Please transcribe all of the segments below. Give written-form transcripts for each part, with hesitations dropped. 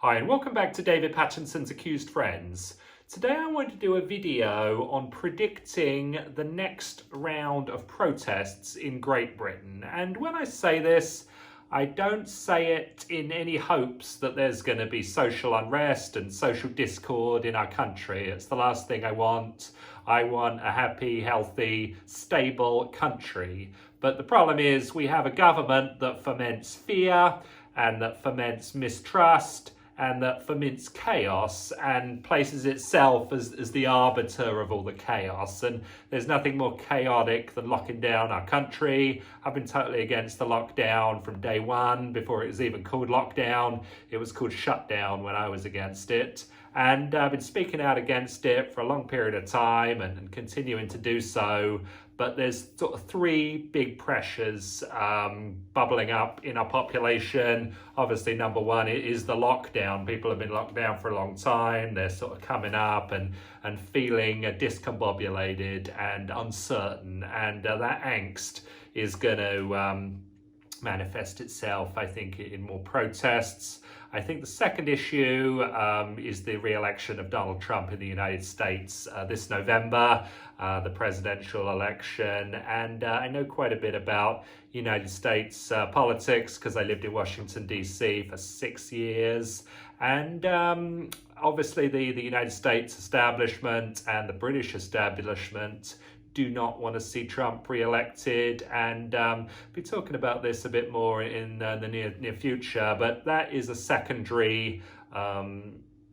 Hi and welcome back to David Pattinson's Accused Friends. Today I want to do a video on predicting the next round of protests in Great Britain. And when I say this, I don't say it in any hopes that there's going to be social unrest and social discord in our country. It's the last thing I want. I want a happy, healthy, stable country. But the problem is we have a government that foments fear and that foments mistrust and that foments chaos and places itself as the arbiter of all the chaos. And there's nothing more chaotic than locking down our country. I've been totally against the lockdown from day one. Before it was even called lockdown, it was called shutdown when I was against it. And I've been speaking out against it for a long period of time and continuing to do so. But there's sort of three big pressures bubbling up in our population. Obviously, number one is the lockdown. People have been locked down for a long time. They're sort of coming up and feeling discombobulated and uncertain. And that angst is going to manifest itself, I think, in more protests. I think the second issue is the re-election of Donald Trump in the United States this November, the presidential election. And I know quite a bit about United States politics because I lived in Washington, D.C. for 6 years. And obviously the United States establishment and the British establishment do not want to see Trump re-elected, and be talking about this a bit more in the near future, but that is a secondary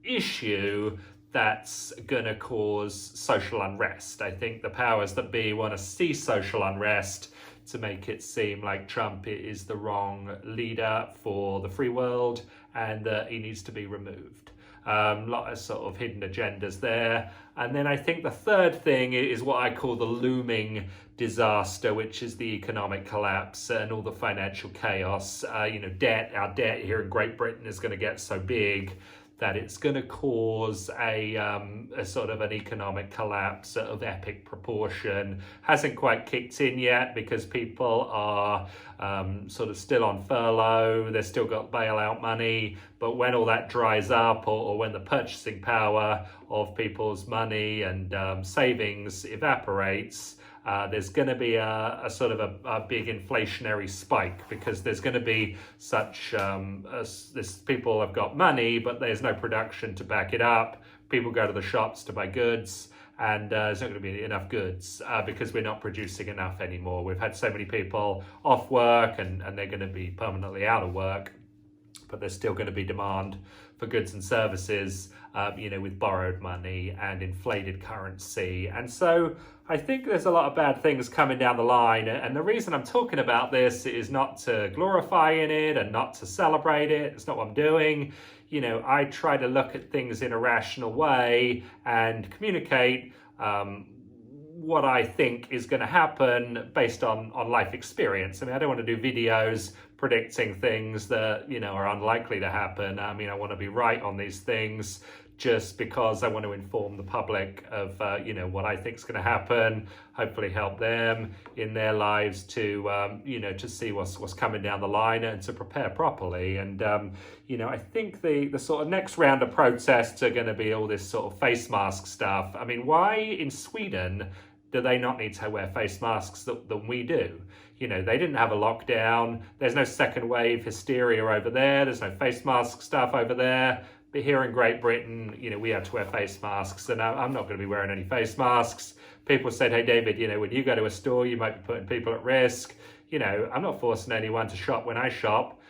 issue that's going to cause social unrest. I think the powers that be want to see social unrest to make it seem like Trump is the wrong leader for the free world and that he needs to be removed. A lot of sort of hidden agendas there. And then I think the third thing is what I call the looming disaster, which is the economic collapse and all the financial chaos. Our debt here in Great Britain is going to get so big that it's going to cause a sort of an economic collapse of epic proportion. Hasn't quite kicked in yet because people are sort of still on furlough. They've still got bailout money. But when all that dries up, or when the purchasing power of people's money and savings evaporates, there's going to be a sort of a big inflationary spike because there's going to be such people have got money, but there's no production to back it up. People go to the shops to buy goods, and there's not going to be enough goods because we're not producing enough anymore. We've had so many people off work, and they're going to be permanently out of work, but there's still going to be demand for goods and services, with borrowed money and inflated currency. And so I think there's a lot of bad things coming down the line. And the reason I'm talking about this is not to glorify in it and not to celebrate it. It's not what I'm doing. I try to look at things in a rational way and communicate what I think is going to happen based on life experience. I mean, I don't want to do videos predicting things that, are unlikely to happen. I mean, I want to be right on these things just because I want to inform the public of, what I think is going to happen, hopefully help them in their lives to, to see what's coming down the line and to prepare properly. And, I think the sort of next round of protests are going to be all this sort of face mask stuff. I mean, why in Sweden do they not need to wear face masks than we do? They didn't have a lockdown. There's no second wave hysteria over there. There's no face mask stuff over there. But here in Great Britain, we have to wear face masks, and I'm not going to be wearing any face masks. People said, hey, David, when you go to a store, you might be putting people at risk. I'm not forcing anyone to shop when I shop.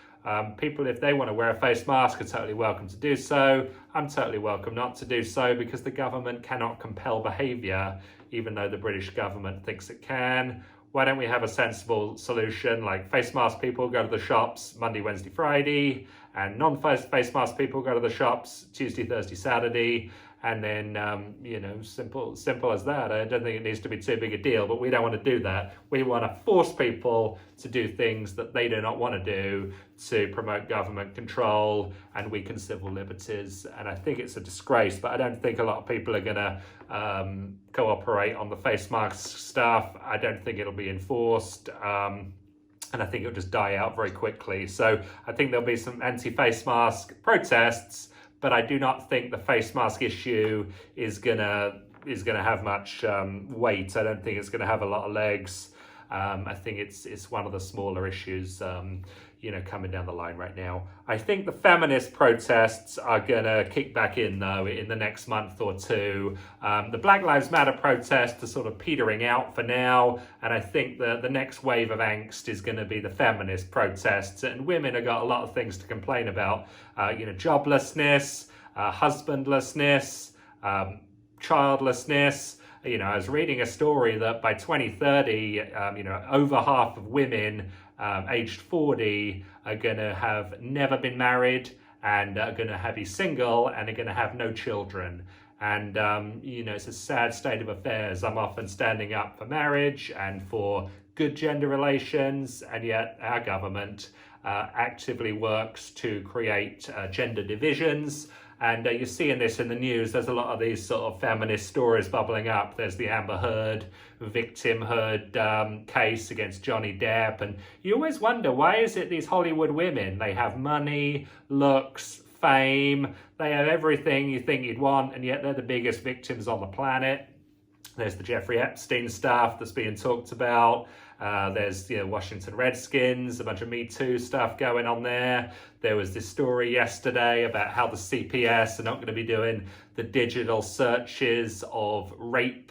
People, if they want to wear a face mask, are totally welcome to do so. I'm totally welcome not to do so because the government cannot compel behaviour, even though the British government thinks it can. Why don't we have a sensible solution like face mask people go to the shops Monday, Wednesday, Friday, and non-face mask people go to the shops Tuesday, Thursday, Saturday, and then, simple as that. I don't think it needs to be too big a deal, but we don't want to do that. We want to force people to do things that they do not want to do to promote government control and weaken civil liberties. And I think it's a disgrace, but I don't think a lot of people are going to cooperate on the face mask stuff. I don't think it'll be enforced. And I think it'll just die out very quickly. So I think there'll be some anti-face mask protests, but I do not think the face mask issue is gonna have much weight. I don't think it's gonna have a lot of legs. I think it's one of the smaller issues, coming down the line right now. I think the feminist protests are gonna kick back in though in the next month or two. The Black Lives Matter protests are sort of petering out for now, and I think the next wave of angst is gonna be the feminist protests, and women have got a lot of things to complain about. Joblessness, husbandlessness, childlessness. I was reading a story that by 2030, over half of women aged 40 are going to have never been married and are going to be single and are going to have no children. And, it's a sad state of affairs. I'm often standing up for marriage and for good gender relations, and yet our government actively works to create gender divisions. And you're seeing this in the news. There's a lot of these sort of feminist stories bubbling up. There's the Amber Heard victimhood case against Johnny Depp. And you always wonder, why is it these Hollywood women? They have money, looks, fame. They have everything you think you'd want, and yet they're the biggest victims on the planet. There's the Jeffrey Epstein stuff that's being talked about. There's Washington Redskins, a bunch of Me Too stuff going on there. There was this story yesterday about how the CPS are not going to be doing the digital searches of rape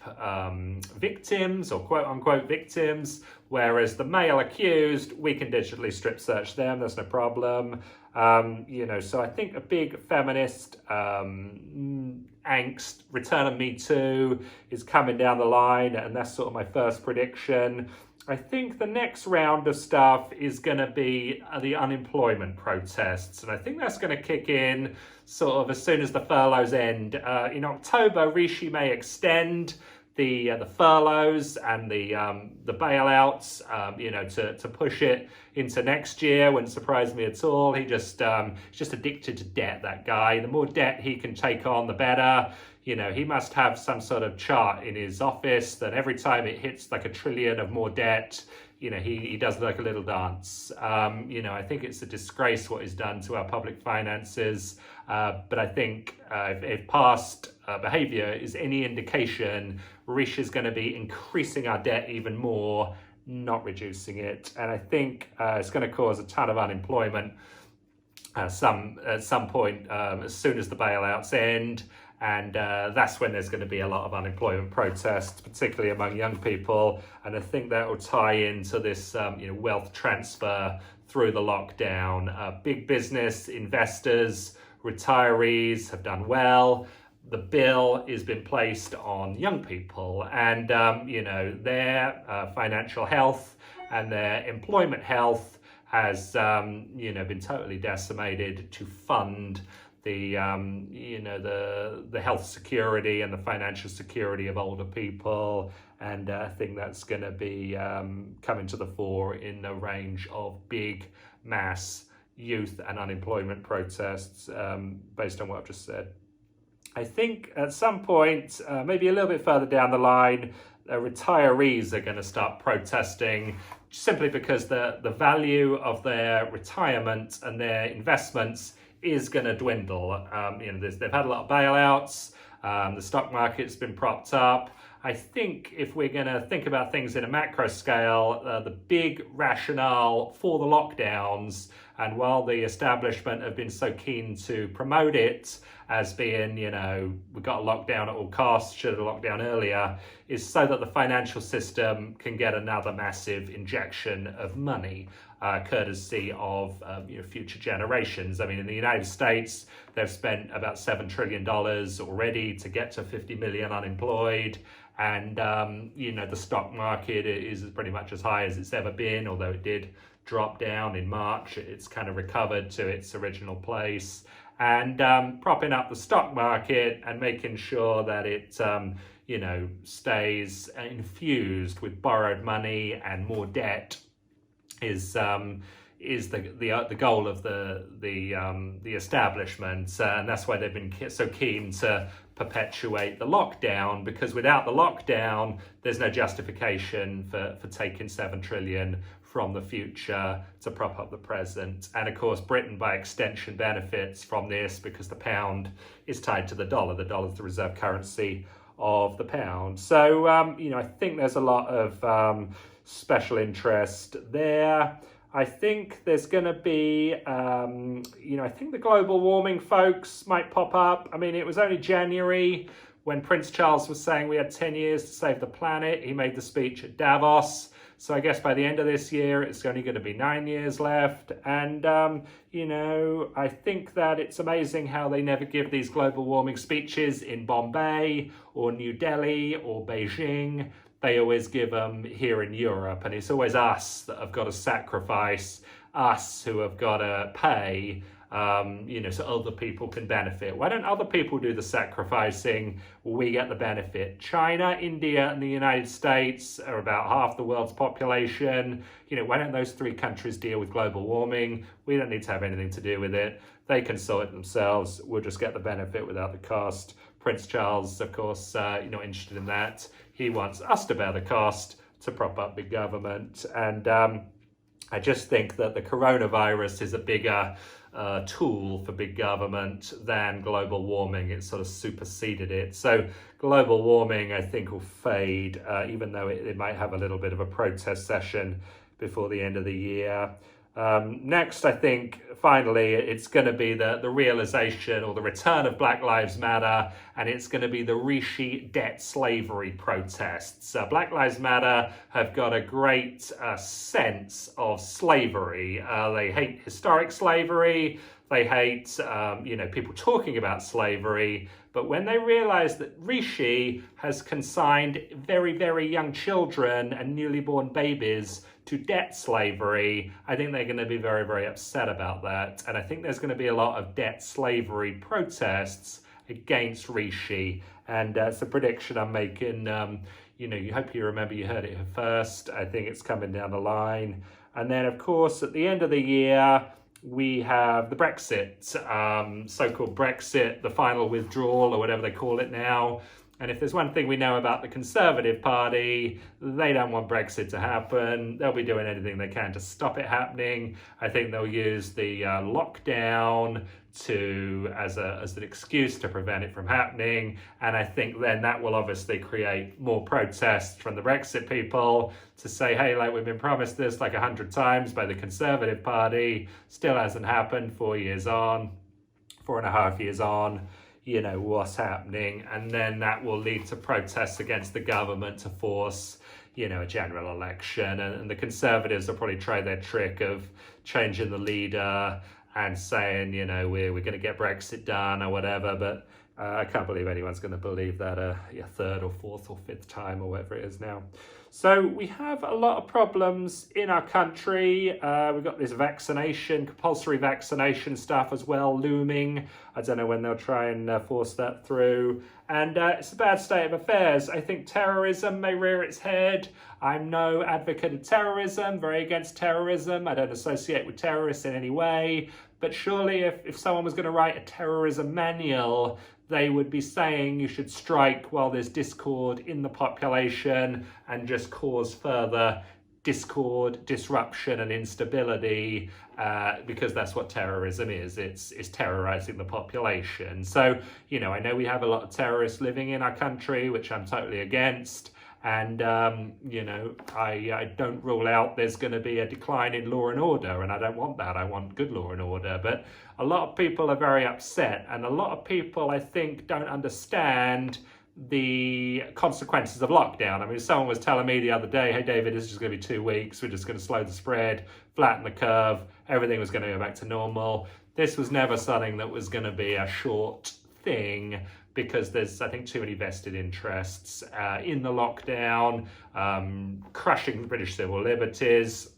victims or quote unquote victims, whereas the male accused, we can digitally strip search them, there's no problem. So I think a big feminist angst, return of Me Too is coming down the line, and that's sort of my first prediction. I think the next round of stuff is going to be the unemployment protests, and I think that's going to kick in sort of as soon as the furloughs end. In October, Rishi may extend the furloughs and the bailouts, to push it into next year. Wouldn't surprise me at all. He's just addicted to debt, that guy. The more debt he can take on, the better. He must have some sort of chart in his office that every time it hits like $1 trillion of more debt, he does like a little dance. I think it's a disgrace what he's done to our public finances. But I think if past behavior is any indication, Rishi is going to be increasing our debt even more, not reducing it. And I think it's going to cause a ton of unemployment at some point as soon as the bailouts end. And that's when there's going to be a lot of unemployment protests, particularly among young people. And I think that will tie into this wealth transfer through the lockdown. Big business, investors, retirees have done well. The bill has been placed on young people, and their financial health and their employment health has been totally decimated to fund the health security and the financial security of older people. And I think that's going to be coming to the fore in the range of big mass youth and unemployment protests based on what I've just said. I think at some point, maybe a little bit further down the line, retirees are going to start protesting simply because the value of their retirement and their investments is going to dwindle. They've had a lot of bailouts. The stock market's been propped up. I think if we're going to think about things in a macro scale, the big rationale for the lockdowns, and while the establishment have been so keen to promote it as being, we've got to lock down at all costs, should have locked down earlier, is so that the financial system can get another massive injection of money, courtesy of future generations. I mean, in the United States, they've spent about $7 trillion already to get to 50 million unemployed. And, the stock market is pretty much as high as it's ever been, although it did drop down in March. It's kind of recovered to its original place. And propping up the stock market and making sure that it, stays infused with borrowed money and more debt is the goal of the establishment, and that's why they've been so keen to perpetuate the lockdown, because without the lockdown, there's no justification for taking $7 trillion from the future to prop up the present. And of course, Britain, by extension, benefits from this because the pound is tied to the dollar. The dollar is the reserve currency of the pound. So, I think there's a lot of special interest there. I think there's going to be, I think the global warming folks might pop up. I mean, it was only January when Prince Charles was saying we had 10 years to save the planet. He made the speech at Davos. So I guess by the end of this year, it's only going to be 9 years left. And, I think that it's amazing how they never give these global warming speeches in Bombay or New Delhi or Beijing. They always give them here in Europe. And it's always us that have got to sacrifice, us who have got to pay, so other people can benefit. Why don't other people do the sacrificing? We get the benefit. China, India, and the United States are about half the world's population. Why don't those three countries deal with global warming? We don't need to have anything to do with it. They can sort it themselves. We'll just get the benefit without the cost. Prince Charles, of course, interested in that. He wants us to bear the cost to prop up big government. And I just think that the coronavirus is a bigger tool for big government than global warming. It sort of superseded it. So global warming, I think, will fade, even though it might have a little bit of a protest session before the end of the year. Next, I think, finally, it's going to be the realization or the return of Black Lives Matter, and it's going to be the Rishi debt slavery protests. Black Lives Matter have got a great sense of slavery. They hate historic slavery. They hate, people talking about slavery. But when they realize that Rishi has consigned very, very young children and newly born babies to debt slavery, I think they're going to be very, very upset about that. And I think there's going to be a lot of debt slavery protests against Rishi. And it's a prediction I'm making. You hope you remember you heard it here first. I think it's coming down the line. And then, of course, at the end of the year, we have the Brexit, so-called Brexit, the final withdrawal or whatever they call it now. And if there's one thing we know about the Conservative Party, they don't want Brexit to happen. They'll be doing anything they can to stop it happening. I think they'll use the lockdown as an excuse to prevent it from happening. And I think then that will obviously create more protests from the Brexit people to say, hey, we've been promised this 100 times by the Conservative Party. Still hasn't happened. 4 years on, 4.5 years on. What's happening, and then that will lead to protests against the government to force, a general election. And the Conservatives will probably try their trick of changing the leader and saying, we're going to get Brexit done or whatever. But I can't believe anyone's going to believe that a third or fourth or fifth time or whatever it is now. So we have a lot of problems in our country. We've got this compulsory vaccination stuff as well looming. I don't know when they'll try and force that through. And it's a bad state of affairs. I think terrorism may rear its head. I'm no advocate of terrorism, very against terrorism. I don't associate with terrorists in any way. But surely if someone was going to write a terrorism manual, they would be saying you should strike while there's discord in the population and just cause further discord, disruption and instability, because that's what terrorism is. It's terrorizing the population. So, I know we have a lot of terrorists living in our country, which I'm totally against. And, I don't rule out there's going to be a decline in law and order, and I don't want that. I want good law and order. But a lot of people are very upset, and a lot of people, I think, don't understand the consequences of lockdown. I mean, someone was telling me the other day, hey, David, this is just going to be 2 weeks. We're just going to slow the spread, flatten the curve. Everything was going to go back to normal. This was never something that was going to be a short thing, because there's, I think, too many vested interests in the lockdown, crushing British civil liberties,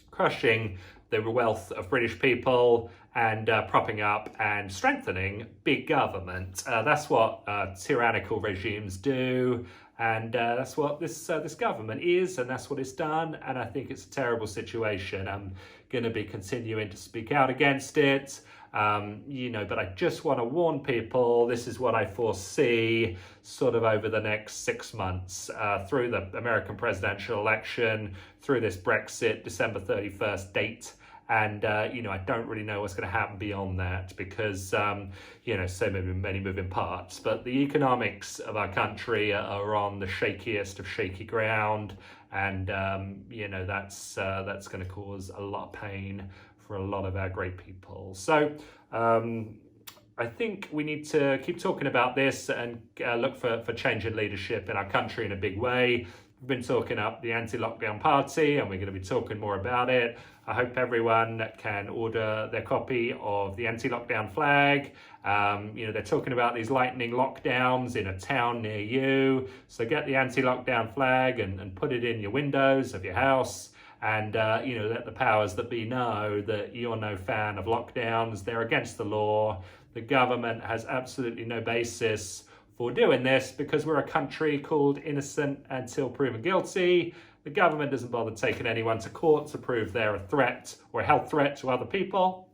crushing the wealth of British people, and propping up and strengthening big government. That's what tyrannical regimes do, and that's what this government is, and that's what it's done, and I think it's a terrible situation. I'm going to be continuing to speak out against it. But I just want to warn people, this is what I foresee sort of over the next 6 months, through the American presidential election, through this Brexit December 31st date. And, I don't really know what's going to happen beyond that because, so many moving parts. But the economics of our country are on the shakiest of shaky ground. And, that's going to cause a lot of pain for a lot of our great people. So I think we need to keep talking about this and look for change in leadership in our country in a big way. We've been talking up the anti-lockdown party and we're going to be talking more about it. I hope everyone can order their copy of the anti-lockdown flag. They're talking about these lightning lockdowns in a town near you. So get the anti-lockdown flag and put it in your windows of your house. And, let the powers that be know that you're no fan of lockdowns. They're against the law. The government has absolutely no basis for doing this because we're a country called innocent until proven guilty. The government doesn't bother taking anyone to court to prove they're a threat or a health threat to other people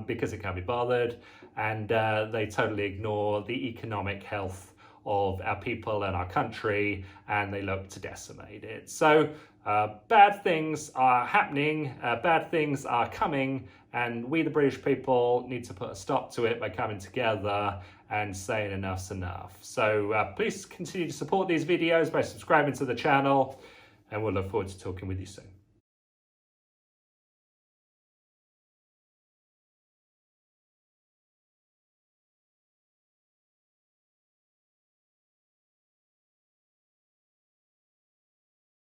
because it can't be bothered. And they totally ignore the economic health of our people and our country, and they look to decimate it. So bad things are happening, bad things are coming, and we the British people need to put a stop to it by coming together and saying enough's enough. So please continue to support these videos by subscribing to the channel, and we'll look forward to talking with you soon.